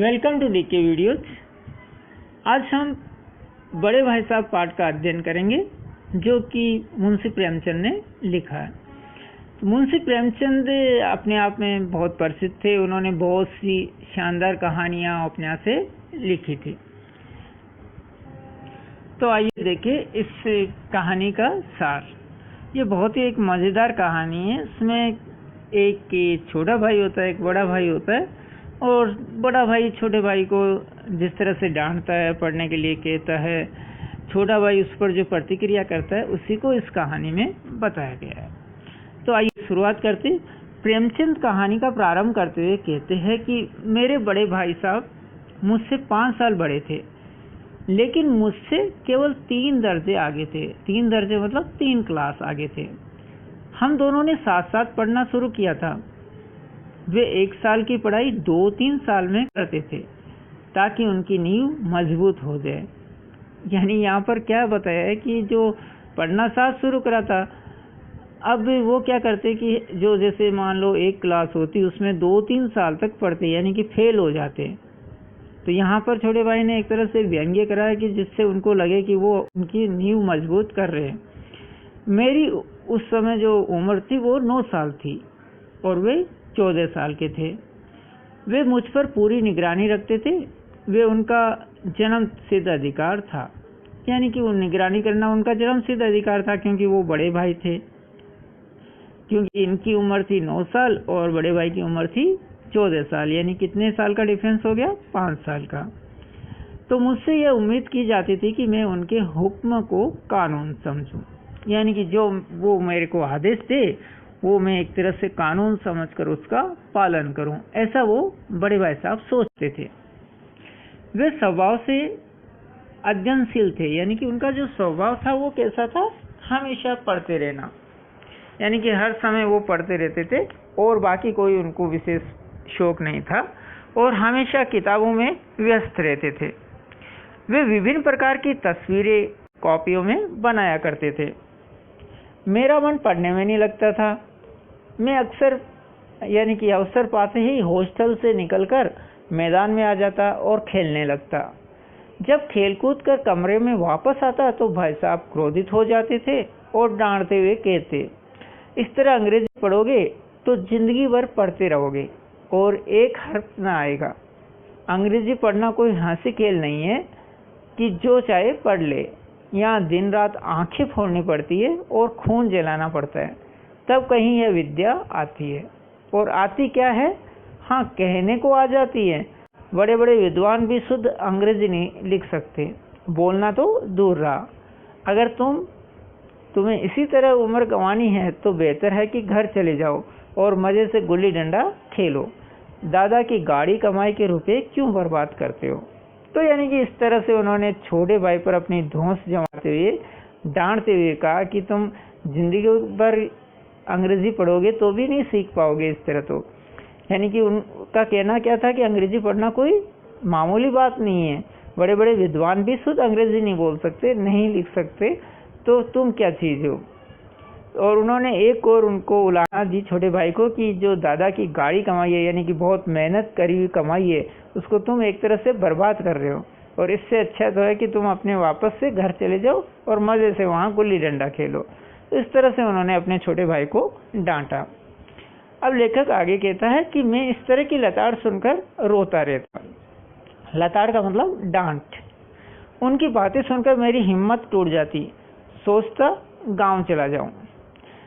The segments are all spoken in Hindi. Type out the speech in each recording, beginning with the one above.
Welcome to DK videos. आज हम बड़े भाई साहब पाठ का अध्ययन करेंगे जो कि मुंशी प्रेमचंद ने लिखा है। मुंशी प्रेमचंद अपने आप में बहुत प्रसिद्ध थे। उन्होंने बहुत सी शानदार कहानियाँ उपन्यास से लिखी थी। तो आइए देखें इस कहानी का सार। ये बहुत ही एक मज़ेदार कहानी है। इसमें एक छोटा भाई होता है, एक बड़ा भाई होता है, और बड़ा भाई छोटे भाई को जिस तरह से डांटता है, पढ़ने के लिए कहता है, छोटा भाई उस पर जो प्रतिक्रिया करता है, उसी को इस कहानी में बताया गया है। तो आइए शुरुआत करते। प्रेमचंद कहानी का प्रारंभ करते हुए कहते हैं कि मेरे बड़े भाई साहब मुझसे 5 साल बड़े थे, लेकिन मुझसे केवल 3 दर्जे आगे थे। 3 दर्जे मतलब 3 क्लास आगे थे। हम दोनों ने साथ साथ पढ़ना शुरू किया था। वे 1 साल की पढ़ाई 2-3 साल में करते थे ताकि उनकी नींव मजबूत हो जाए। यानी यहाँ पर क्या बताया है कि जो पढ़ना साथ शुरू करा था, अब वो क्या करते कि जो जैसे मान लो 1 क्लास होती, उसमें 2-3 साल तक पढ़ते, यानी कि फेल हो जाते। तो यहाँ पर छोटे भाई ने एक तरह से व्यंग्य कराया कि जिससे उनको लगे कि वो उनकी नींव मजबूत कर रहे हैं। मेरी उस समय जो उम्र थी वो 9 साल थी और वे 14 साल के थे। वे मुझ पर पूरी निगरानी रखते थे। वे उनका जन्म सिद्ध अधिकार था, यानी कि वो निगरानी करना उनका जन्म सिद्ध अधिकार था, क्योंकि वो बड़े भाई थे। क्योंकि इनकी उम्र थी 9 साल और बड़े भाई की उम्र थी 14 साल, यानी कितने साल का डिफरेंस हो गया? 5 साल का। तो मुझसे यह उम्मीद की जाती थी कि मैं उनके हुक्म को कानून समझूं, यानी कि जो वो मेरे को आदेश दे वो मैं एक तरह से कानून समझकर उसका पालन करूं। ऐसा वो बड़े भाई साहब सोचते थे। वे स्वभाव से अध्ययनशील थे, यानी कि उनका जो स्वभाव था वो कैसा था? हमेशा पढ़ते रहना, यानी कि हर समय वो पढ़ते रहते थे और बाकी कोई उनको विशेष शौक नहीं था, और हमेशा किताबों में व्यस्त रहते थे। वे विभिन्न प्रकार की तस्वीरें कॉपियों में बनाया करते थे। मेरा मन पढ़ने में नहीं लगता था। मैं अक्सर यानी कि अवसर पाते ही हॉस्टल से निकलकर मैदान में आ जाता और खेलने लगता। जब खेलकूद कर कमरे में वापस आता तो भाई साहब क्रोधित हो जाते थे और डांटते हुए कहते, इस तरह अंग्रेजी पढ़ोगे तो जिंदगी भर पढ़ते रहोगे और एक हर्फ ना आएगा। अंग्रेजी पढ़ना कोई हंसी खेल नहीं है कि जो चाहे पढ़ ले। यहाँ दिन रात आंखें फोड़नी पड़ती है और खून जलाना पड़ता है, तब कहीं यह विद्या आती है। और आती क्या है? हाँ, कहने को आ जाती है। बड़े बड़े विद्वान भी शुद्ध अंग्रेजी नहीं लिख सकते, बोलना तो दूर रहा। अगर तुम्हें इसी तरह उम्र गंवानी है तो बेहतर है कि घर चले जाओ और मजे से गुल्ली डंडा खेलो। दादा की गाड़ी कमाई के रुपए क्यों बर्बाद करते हो? तो यानी कि इस तरह से उन्होंने छोटे भाई पर अपनी धौंस जमाते हुए, डांटते हुए कहा कि तुम जिंदगी भर अंग्रेजी पढ़ोगे तो भी नहीं सीख पाओगे इस तरह। तो यानी कि उनका कहना क्या था कि अंग्रेजी पढ़ना कोई मामूली बात नहीं है। बड़े बड़े विद्वान भी शुद्ध अंग्रेजी नहीं बोल सकते, नहीं लिख सकते, तो तुम क्या चीज़ हो? और उन्होंने एक और उनको उलाहना दी छोटे भाई को कि जो दादा की गाड़ी कमाई है, यानी कि बहुत मेहनत करी हुई कमाई है, उसको तुम एक तरह से बर्बाद कर रहे हो, और इससे अच्छा तो है कि तुम अपने वापस से घर चले जाओ और मज़े से वहाँ गुल्ली डंडा खेलो। इस तरह से उन्होंने अपने छोटे भाई को डांटा। अब लेखक आगे कहता है कि मैं इस तरह की लताड़ सुनकर रोता रहता। लताड़ का मतलब डांट। उनकी बातें सुनकर मेरी हिम्मत टूट जाती। सोचता गांव चला जाऊं।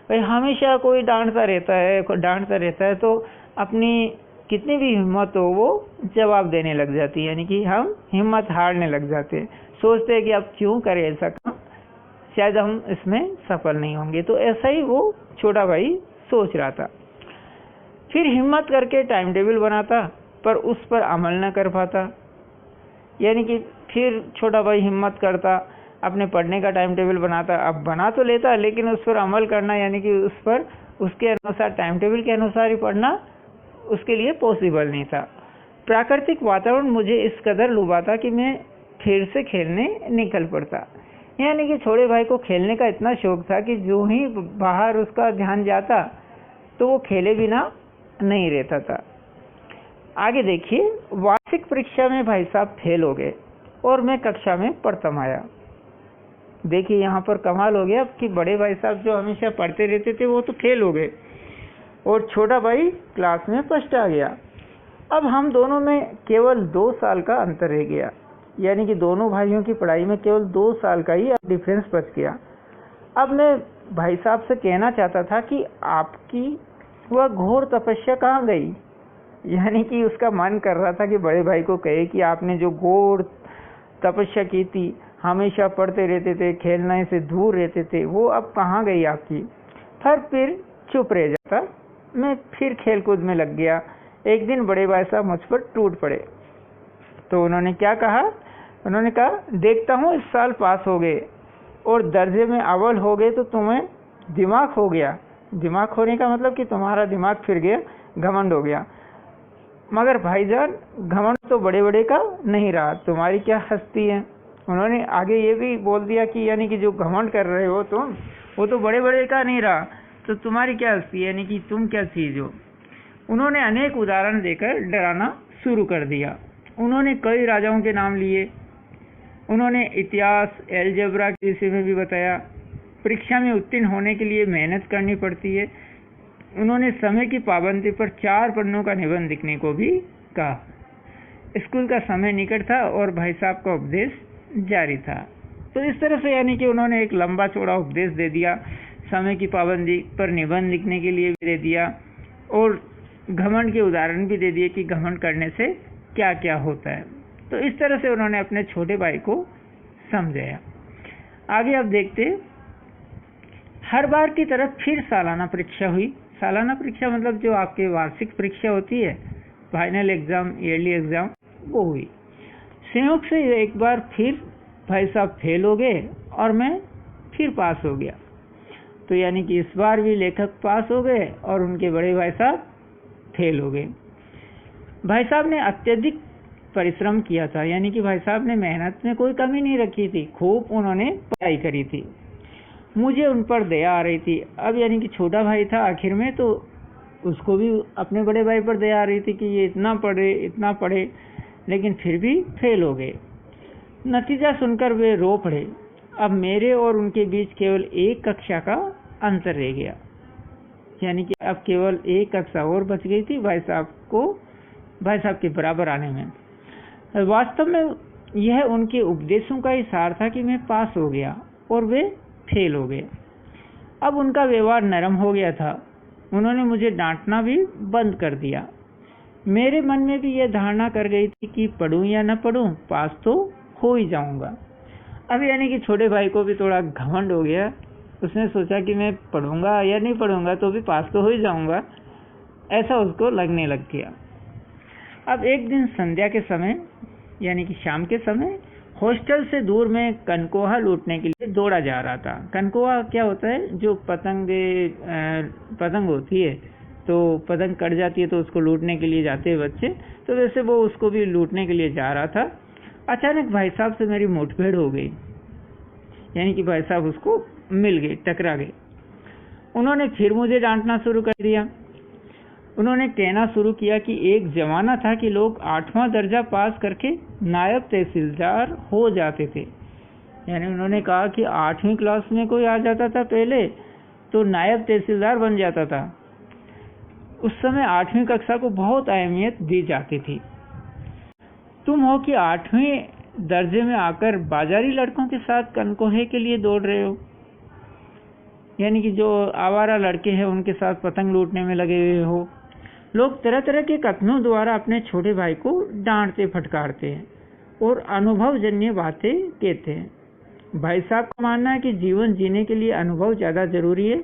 भाई हमेशा कोई डांटता रहता है तो अपनी कितनी भी हिम्मत हो वो जवाब देने लग जाती है, यानी कि हम हिम्मत हारने लग जाते हैं। सोचते हैं कि अब क्यों करें ऐसा काम, शायद हम इसमें सफल नहीं होंगे। तो ऐसा ही वो छोटा भाई सोच रहा था। फिर हिम्मत करके टाइम टेबल बनाता पर उस पर अमल न कर पाता। यानी कि फिर छोटा भाई हिम्मत करता, अपने पढ़ने का टाइम टेबल बनाता। अब बना तो लेता, लेकिन उस पर अमल करना, यानी कि उस पर उसके अनुसार टाइम टेबल के अनुसार ही पढ़ना उसके लिए पॉसिबल नहीं था। प्राकृतिक वातावरण मुझे इस कदर लुभाता कि मैं फिर से खेलने निकल पड़ता। यानी कि छोटे भाई को खेलने का इतना शौक था कि जो ही बाहर उसका ध्यान जाता तो वो खेले बिना नहीं रहता था। आगे देखिए, वार्षिक परीक्षा में भाई साहब फेल हो गए और मैं कक्षा में प्रथम आया। देखिए यहाँ पर कमाल हो गया कि बड़े भाई साहब जो हमेशा पढ़ते रहते थे वो तो फेल हो गए और छोटा भाई क्लास में फर्स्ट आ गया। अब हम दोनों में केवल 2 साल का अंतर रह गया, यानी कि दोनों भाइयों की पढ़ाई में केवल 2 साल का ही डिफरेंस बच गया। अब मैं भाई साहब से कहना चाहता था कि आपकी वह घोर तपस्या कहाँ गई, यानी कि उसका मन कर रहा था कि बड़े भाई को कहे कि आपने जो घोर तपस्या की थी, हमेशा पढ़ते रहते थे, खेलने से दूर रहते थे, वो अब कहाँ गई आपकी। फिर चुप रह जाता, मैं फिर खेल कूद में लग गया। एक दिन बड़े भाई साहब मुझ पर टूट पड़े, तो उन्होंने क्या कहा, उन्होंने कहा देखता हूँ इस साल पास हो गए और दर्जे में अव्वल हो गए तो तुम्हें दिमाग हो गया। दिमाग होने का मतलब कि तुम्हारा दिमाग फिर गया, घमंड हो गया। मगर भाईजान घमंड तो बड़े बड़े का नहीं रहा, तुम्हारी क्या हस्ती है। उन्होंने आगे ये भी बोल दिया कि यानी कि जो घमंड कर रहे हो तुम, वो तो बड़े बड़े का नहीं रहा, तो तुम्हारी क्या हस्ती है, यानी कि तुम क्या चीज हो। उन्होंने अनेक उदाहरण देकर डराना शुरू कर दिया। उन्होंने कई राजाओं के नाम लिए, उन्होंने इतिहास, एलजेब्रा के विषय में भी बताया। परीक्षा में उत्तीर्ण होने के लिए मेहनत करनी पड़ती है। उन्होंने समय की पाबंदी पर 4 पन्नों का निबंध लिखने को भी कहा। स्कूल का समय निकट था और भाई साहब का उपदेश जारी था। तो इस तरह से यानी कि उन्होंने एक लंबा चौड़ा उपदेश दे दिया, समय की पाबंदी पर निबंध लिखने के लिए भी दे दिया और घमंड के उदाहरण भी दे दिए कि घमंड करने से क्या क्या होता है। तो इस तरह से उन्होंने अपने छोटे भाई को समझाया। आगे आप देखते, हर बार की तरह फिर सालाना परीक्षा हुई। सालाना परीक्षा मतलब जो आपके वार्षिक परीक्षा होती है, फाइनल एग्जाम, ईयरली एग्जाम, वो हुई। संयोग से एक बार फिर भाई साहब फेल हो गए और मैं फिर पास हो गया। तो यानी कि इस बार भी लेखक पास हो गए और उनके बड़े भाई साहब फेल हो गए। भाई साहब ने अत्यधिक परिश्रम किया था, यानी कि भाई साहब ने मेहनत में कोई कमी नहीं रखी थी, खूब उन्होंने पढ़ाई करी थी। मुझे उन पर दया आ रही थी। अब यानी कि छोटा भाई था आखिर में, तो उसको भी अपने बड़े भाई पर दया आ रही थी कि ये इतना पढ़े, लेकिन फिर भी फेल हो गए। नतीजा सुनकर वे रो पड़े। अब मेरे और उनके बीच केवल 1 कक्षा का अंतर रह गया, यानी कि अब केवल 1 कक्षा और बच गई थी भाई साहब के बराबर आने में। वास्तव में यह उनके उपदेशों का ही सार था कि मैं पास हो गया और वे फेल हो गए। अब उनका व्यवहार नरम हो गया था, उन्होंने मुझे डांटना भी बंद कर दिया। मेरे मन में भी यह धारणा कर गई थी कि पढ़ूं या न पढ़ूं, पास तो हो ही जाऊंगा। अब यानी कि छोटे भाई को भी थोड़ा घमंड हो गया, उसने सोचा कि मैं पढ़ूंगा या नहीं पढ़ूंगा तो भी पास तो हो ही जाऊंगा, ऐसा उसको लगने लग गया। अब एक दिन संध्या के समय, यानी कि शाम के समय, हॉस्टल से दूर में कनकोहा लूटने के लिए दौड़ा जा रहा था। कनकोहा क्या होता है, जो पतंग होती है, तो पतंग कट जाती है तो उसको लूटने के लिए जाते हैं बच्चे, तो वैसे वो उसको भी लूटने के लिए जा रहा था। अचानक भाई साहब से मेरी मुठभेड़ हो गई, यानी कि भाई साहब उसको मिल गए, टकरा गए। उन्होंने फिर मुझे डांटना शुरू कर दिया। उन्होंने कहना शुरू किया कि एक जमाना था कि लोग 8वां दर्जा पास करके नायब तहसीलदार हो जाते थे। यानी उन्होंने कहा कि 8वीं क्लास में कोई आ जाता था पहले तो नायब तहसीलदार बन जाता था। उस समय 8वीं कक्षा को बहुत अहमियत दी जाती थी। तुम हो कि 8वें दर्जे में आकर बाजारी लड़कों के साथ कनकोहे के लिए दौड़ रहे हो, यानी कि जो आवारा लड़के हैं उनके साथ पतंग लूटने में लगे हुए हो। लोग तरह तरह के कथनों द्वारा अपने छोटे भाई को डांटते फटकारते हैं और अनुभवजन्य बातें कहते हैं। भाई साहब का मानना है कि जीवन जीने के लिए अनुभव ज़्यादा जरूरी है।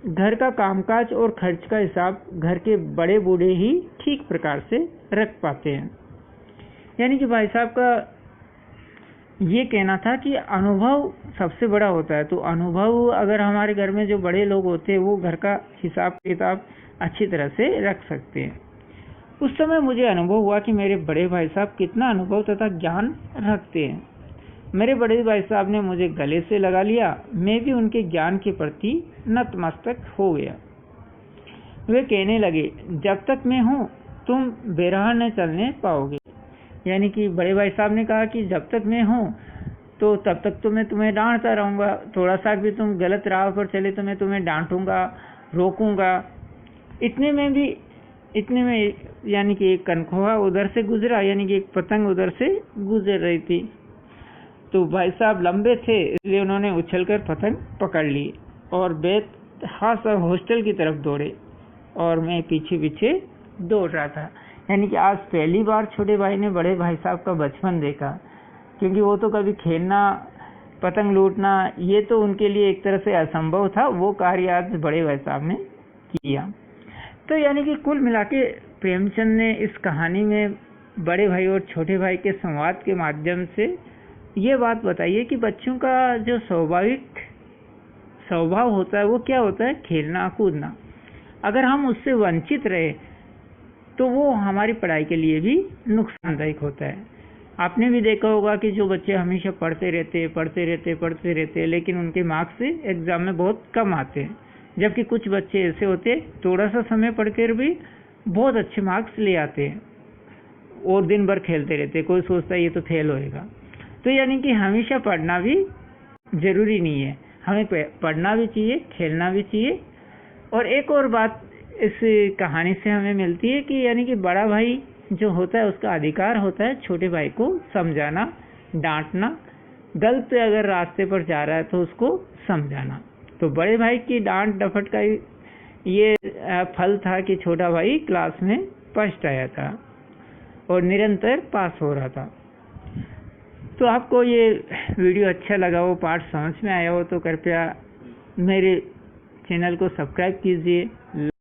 घर का कामकाज और खर्च का हिसाब घर के बड़े बूढ़े ही ठीक प्रकार से रख पाते हैं। यानी कि भाई साहब का ये कहना था कि अनुभव सबसे बड़ा होता है। तो अनुभव अगर हमारे घर में जो बड़े लोग होते हैं वो घर का हिसाब किताब अच्छी तरह से रख सकते हैं। उस समय मुझे अनुभव हुआ कि मेरे बड़े भाई साहब कितना अनुभव तथा ज्ञान रखते हैं। मेरे बड़े भाई साहब ने मुझे गले से लगा लिया। मैं भी उनके ज्ञान के प्रति नतमस्तक हो गया। वे कहने लगे, जब तक मैं हूँ तुम बेराह न चलने पाओगे। यानी कि बड़े भाई साहब ने कहा कि जब तक मैं हूँ तो तब तक तो मैं तुम्हें डांटता रहूँगा, थोड़ा सा भी तुम गलत राह पर चले तो मैं तुम्हें डांटूंगा, रोकूंगा। इतने में यानी कि एक कनखोहा उधर से गुजरा, यानी कि एक पतंग उधर से गुजर रही थी। तो भाई साहब लंबे थे इसलिए उन्होंने उछलकर पतंग पकड़ ली और बेतहाशा सब हॉस्टल की तरफ दौड़े और मैं पीछे पीछे दौड़ रहा था। यानी कि आज पहली बार छोटे भाई ने बड़े भाई साहब का बचपन देखा, क्योंकि वो तो कभी खेलना, पतंग लूटना ये तो उनके लिए एक तरह से असंभव था, वो कार्य आज बड़े भाई साहब ने किया। तो यानी कि कुल मिला के प्रेमचंद ने इस कहानी में बड़े भाई और छोटे भाई के संवाद के माध्यम से ये बात बताई है कि बच्चों का जो स्वाभाविक स्वभाव होता है वो क्या होता है, खेलना कूदना। अगर हम उससे वंचित रहे तो वो हमारी पढ़ाई के लिए भी नुकसानदायक होता है। आपने भी देखा होगा कि जो बच्चे हमेशा पढ़ते रहते लेकिन उनके मार्क्स एग्जाम में बहुत कम आते हैं, जबकि कुछ बच्चे ऐसे होते थोड़ा सा समय पढ़कर भी बहुत अच्छे मार्क्स ले आते हैं और दिन भर खेलते रहते, कोई सोचता है ये तो फेल होएगा। तो यानी कि हमेशा पढ़ना भी जरूरी नहीं है, हमें पढ़ना भी चाहिए, खेलना भी चाहिए। और एक और बात इस कहानी से हमें मिलती है कि यानी कि बड़ा भाई जो होता है उसका अधिकार होता है छोटे भाई को समझाना, डांटना, गलत अगर रास्ते पर जा रहा है तो उसको समझाना। तो बड़े भाई की डांट डपट का ये फल था कि छोटा भाई क्लास में फर्स्ट आया था और निरंतर पास हो रहा था। तो आपको ये वीडियो अच्छा लगा, वो पार्ट समझ में आया हो तो कृपया मेरे चैनल को सब्सक्राइब कीजिए।